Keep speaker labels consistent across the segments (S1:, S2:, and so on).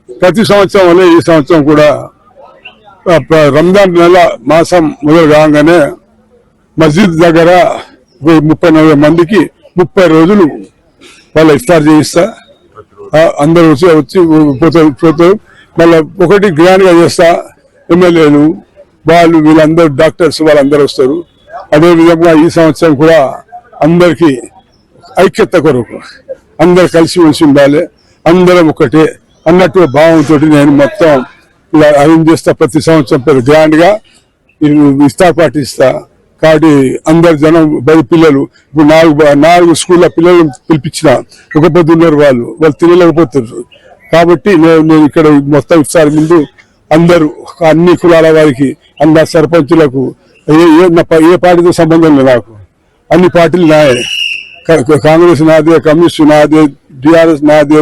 S1: ప్రతి సంవత్సరం వల్ల ఈ సంవత్సరం కూడా రంజాన్ నెల మాసం మొదలు కాగానే మస్జిద్ దగ్గర 30-40 మందికి 30 రోజులు వాళ్ళ ఇఫ్తార్ చేయిస్తా. అందరూ వచ్చి పోతారు. మళ్ళీ ఒకటి గ్రాండ్ గా చేస్తా. ఎమ్మెల్యేలు వాళ్ళు వీళ్ళందరూ డాక్టర్స్ వాళ్ళందరూ వస్తారు. అదేవిధంగా ఈ సంవత్సరం కూడా అందరికీ ఐక్యత కొరకు అందరు కలిసి వచ్చి ఉండాలి, అందరం ఒకటే అన్నట్టు భావంతో నేను మొత్తం ఇలా అరేంజ్ చేస్తా. ప్రతి సంవత్సరం పెద్ద గ్రాండ్ గా ఇఫ్తార్ పార్టీ ఇస్తా. కాబట్టి అందరు జనం బడి పిల్లలు ఇప్పుడు 4 స్కూళ్ళ పిల్లలు పిలిపించిన ఒక పొద్దున్నారు వాళ్ళు తినలేకపోతున్నారు. కాబట్టి నేను ఇక్కడ మొత్తం ఇఫ్తార్ ముందు అందరూ అన్ని కులాల వారికి అందరు సర్పంచులకు ఏ పార్టీతో సంబంధం లేదు. నాకు అన్ని పార్టీలు నాయే. కాంగ్రెస్ నాదే, కమ్యూనిస్ట్ నాదే, టిఆర్ఎస్ నాదే,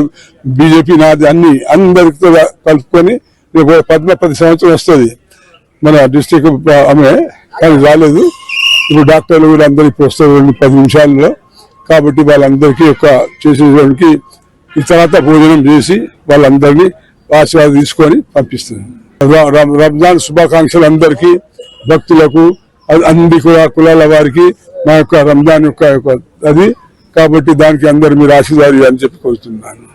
S1: బీజేపీ నాదే, అందరితో కలుపుకొని ప్రతి సంవత్సరం వస్తుంది మన డిస్ట్రిక్ట్ ఆమె. కానీ రాలేదు. ఇప్పుడు డాక్టర్లు వీళ్ళందరూ ఇప్పుడు వస్తారు 10 నిమిషాల్లో. కాబట్టి వాళ్ళందరికీ చేసేదానికి ఈ తర్వాత భోజనం చేసి వాళ్ళందరినీ ఆశీర్వాదం తీసుకొని పంపిస్తుంది. రంజాన్ శుభాకాంక్షలు అందరికీ, భక్తులకు, అన్ని కులాల వారికి మా యొక్క రంజాన్ యొక్క అది. కాబట్టి దానికి అందరు మీరు ఆశీర్వాదాలు అని చెప్పి కోరుతున్నాను.